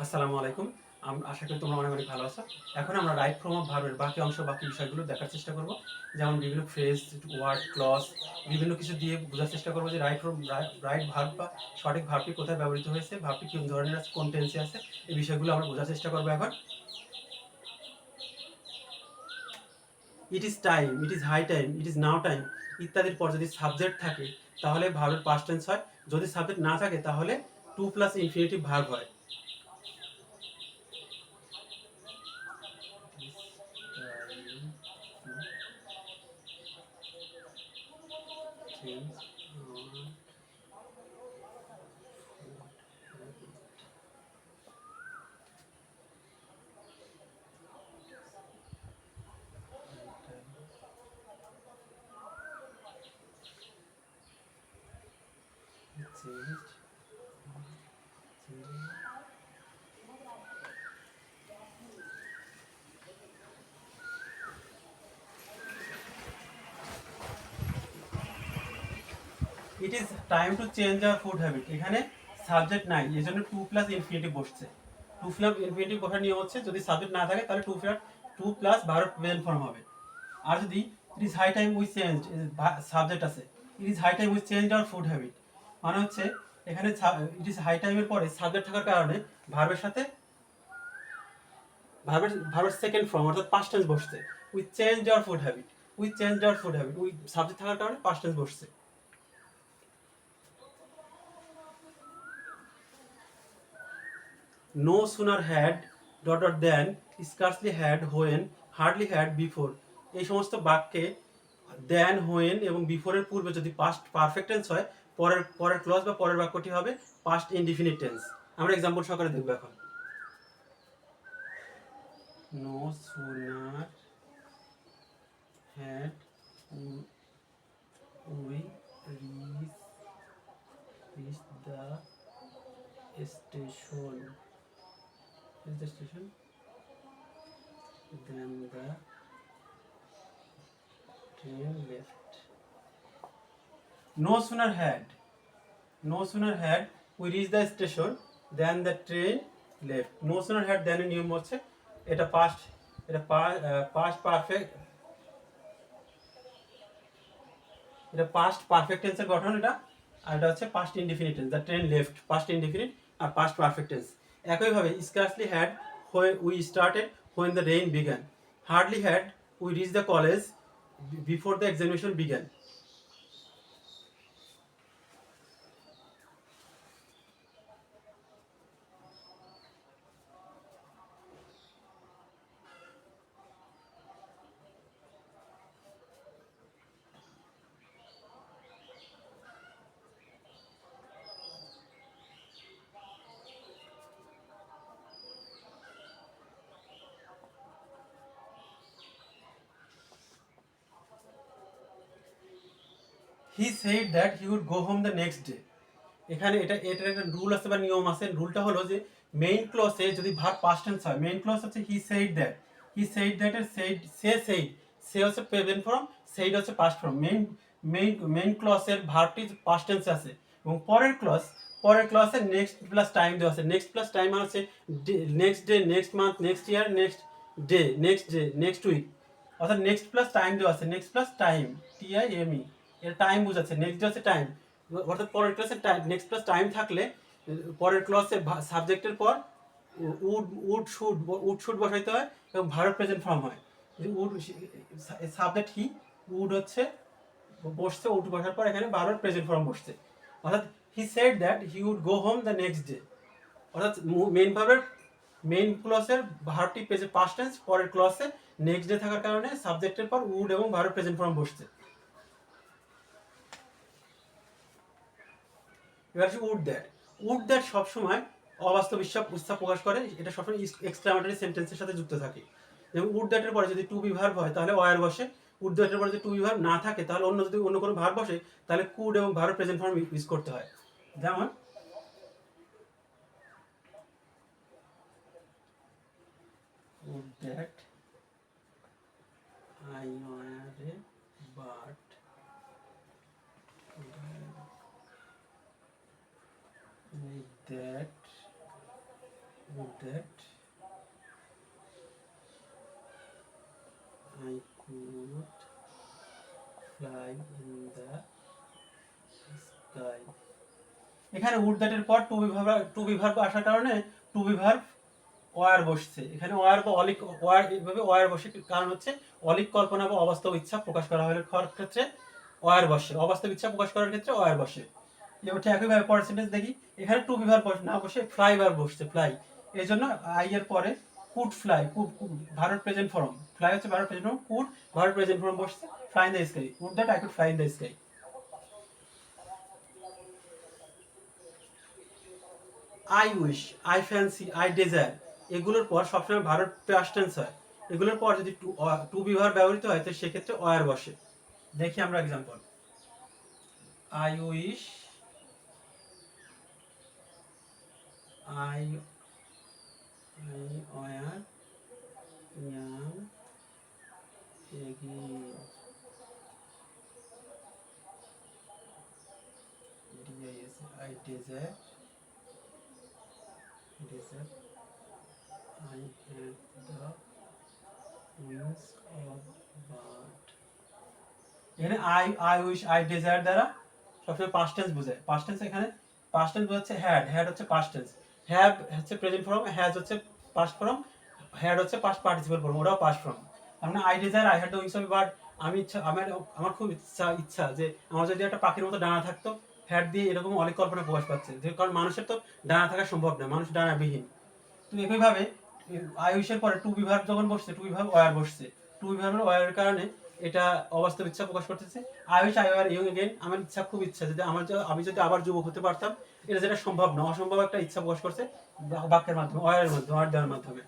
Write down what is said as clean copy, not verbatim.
আসসালামু আলাইকুম। আশা করি তোমরা অনেক ভালো আছো। এখন আমরা রাইট ফর্ম অফ ভার্বের বাকি অংশ, বাকি বিষয়গুলো দেখার চেষ্টা করব। যেমন বিভিন্ন ফ্রেজ, ওয়ার্ড, ক্লজ, বিভিন্ন কিছু দিয়ে বোঝার চেষ্টা করব যে রাইট ভার্ব বা সঠিক ভার্বটি কোথায় ব্যবহৃত হয়েছে, ভার্বটি কোন ধরনের আছে, কোন টেন্সে আছে, এই বিষয়গুলো আমরা বোঝার চেষ্টা করব এখন। It is time, it is high time, it is now time ইত্যাদির পর যদি সাবজেক্ট থাকে তাহলে ভার্বের পাস্ট টেন্স হয়। যদি সাবজেক্ট না থাকে তাহলে টু প্লাস ইনফিনিটিভ ভার্ব হয়। It is time to change our food habit, এখানে সাবজেক্ট নাই, এই জন্য টু প্লাস ইনফিনিটিভ বসছে। টু প্লাস ইনফিনিটিভ বসার নিয়ম হচ্ছে যদি সাবজেক্ট না থাকে তাহলে to plus verb present form হবে। আর যদি it is high time we change, subject আছে, it is high time we change our food habit, মানে হচ্ছে এখানে ইট ইজ হাই টাইমের পরে সাবজেক্ট থাকার কারণে ভার্বের সাথে ভার্বের সেকেন্ড ফর্ম অর্থাৎ পাস্ট টেন্স বসছে। We change our food habit, we change our food habit, we subject থাকার কারণে পাস্ট টেন্স বসছে। No sooner had than scarcely had when hardly had before, এই সমস্ত বাক্যে দেন, হোয়েন এবং বিফোরের পূর্বে যদি পাস্ট পারফেক্ট টেন্স হয়, পরের পরের ক্লজ বা পরের বাক্যটি হবে পাস্ট ইনডিফিনিট টেন্স। আমরা এক্সাম্পল সহকারে দেখব এখন। No sooner had we reach the station then the train left. No sooner had we reached the station than the train left. No sooner had than এর নিয়ম হচ্ছে এটা পাস্ট, এটা past perfect, এটা পাস্ট পারফেক্ট টেন্সের গঠন এটা। আর এটা হচ্ছে past indefinite tense, the train left past indefinite আর পাস্ট পারফেক্ট টেন্স। একইভাবে scarcely had we started when the rain began, hardly had we reach the college before the examination began. He said that he would go home the next day, এখানে এটার একটা rule আছে বা নিয়ম আছে। রুলটা হলো যে মেইন ক্লজে যদি ভার্ব পাস্ট টেন্স হয়, মেইন ক্লজ হচ্ছে হি সেইড দ্যাট এর সে হচ্ছে প্রেজেন্ট ফর্ম, সেইড হচ্ছে পাস্ট ফর্ম। মেইন ক্লজের ভার্বটি পাস্ট টেন্সে আছে এবং পরের ক্লজে নেক্সট প্লাস টাইম দেওয়া আছে। নেক্সট প্লাস টাইম মানে হচ্ছে next day, next month, next year, next week, অর্থাৎ নেক্সট প্লাস টাইম দেওয়া আছে। নেক্সট প্লাস টাইম, TIME, এর টাইম বোঝাচ্ছে। নেক্সট ডে হচ্ছে টাইম, অর্থাৎ পরের ক্লাসে নেক্সট প্লাস টাইম থাকলে পরের ক্লাসে সাবজেক্টের পর উড শুড বসাইতে হয় এবং ভার্ব প্রেজেন্ট ফর্ম হয়। উড সাবজেক্ট হি, উড হচ্ছে বসছে, উড বসার পর এখানে ভার্ব প্রেজেন্ট ফর্ম বসছে। অর্থাৎ he said that he would go home the next day, অর্থাৎ মেইন ক্লসের ভার্বটি পেজে পাস্ট টেন্স, পরের ক্লসে নেক্সট ডে থাকার কারণে সাবজেক্টের পর উড এবং ভার্ব প্রেজেন্ট ফর্ম বসছে। এবার আসে উড দ্যাট সবসময় অবাস্তব ইচ্ছা প্রকাশ করে, এটা সবসময় এক্সক্লামেটরি সেন্টেন্সের সাথে যুক্ত থাকে। যেমন উড দ্যাটের পরে যদি টু বি ভার্ব হয় তাহলে ওয়ার বসে, উড দ্যাটের পরে যদি টু বি ভার্ব না থাকে তাহলে যদি অন্য কোনো ভার্ব বসে তাহলে কুড এবং ভার্ব প্রেজেন্ট ফর্ম ইউজ করতে হয়। যেমন would that I were a but that would that I could fly in the sky. এখানে would that এর পর টু বি ভার্ব আসার কারণে টু বি ভার্ব ওয়ার বসছে। এখানে ওয়ার বা অলিক ওয়ার এইভাবে ওয়ার বসে, কারণ হচ্ছে অলিক কল্পনা বা অবাস্তব ইচ্ছা প্রকাশ করা হলে ক্ষেত্রে ওয়ার বসে, অবাস্তব ইচ্ছা প্রকাশ করার ক্ষেত্রে ওয়ার বসে। এবার ঠিক একইভাবে পরের সেন্টেন্স দেখি। এখানে টু বি ভার্ব না বসে ফ্লাই ভার্ব বসছে, ফ্লাই। এই জন্য আই এর পরে could fly, could verb present form, fly হচ্ছে verb present form, could verb present form বসছে, fly in the sky, could that I could fly in the sky. I wish, I fancy, I desire, এগুলোর পর সবসময় verb past tense হয়। এগুলোর পর যদি two be verb ব্যবহৃত হয় তো সেক্ষেত্রে ওয়ার বসে। দেখি আমরা example. I wish, I were young again, I desire, I have the wings of bird. এখানে আই উইশ, আই ডিজায়ার দ্বারা সবসময় পাস্ট টেন্স বোঝায়। পাস্ট টেন্স এখানে পাস্ট টেন্স বোঝাচ্ছে হ্যাড হচ্ছে পাস্ট টেন্স, হ্যাভ হচ্ছে প্রেজেন্ট ফর্ম, হ্যাজ হচ্ছে past form, had হচ্ছে পাস্ট পার্টিসিপল ফর্ম, ওটাও পাস্ট ফর্ম। মানে I desire, I had the wings of bird, আমি ইচ্ছা, আমার খুব ইচ্ছা যে আমার যদি একটা পাখির মতো ডানা থাকতো। হ্যাড দিয়ে এরকম অনেক কল্পনা প্রকাশ পাচ্ছে, যে কারণ মানুষের তো ডানা থাকা সম্ভব না, মানুষ ডানাবিহীন। তো একইভাবে আই উইশের পরে টু বি ভার্ব যখন বসছে, টু বি ভার্ব ওয়ার বসছে, টু বি ভার্বের ওয়ারের কারণে এটা অবাস্তব ইচ্ছা প্রকাশ করতেছে। I wish I were young again, আমার ইচ্ছা, খুব ইচ্ছা যদি আমি যদি আবার যুবক হতে পারতাম। এটা যেটা সম্ভব না, অসম্ভব একটা ইচ্ছা প্রকাশ করছে বাক্যের মাধ্যমে, ওয়ারের মাধ্যমে, ওয়ার দেওয়ার মাধ্যমে।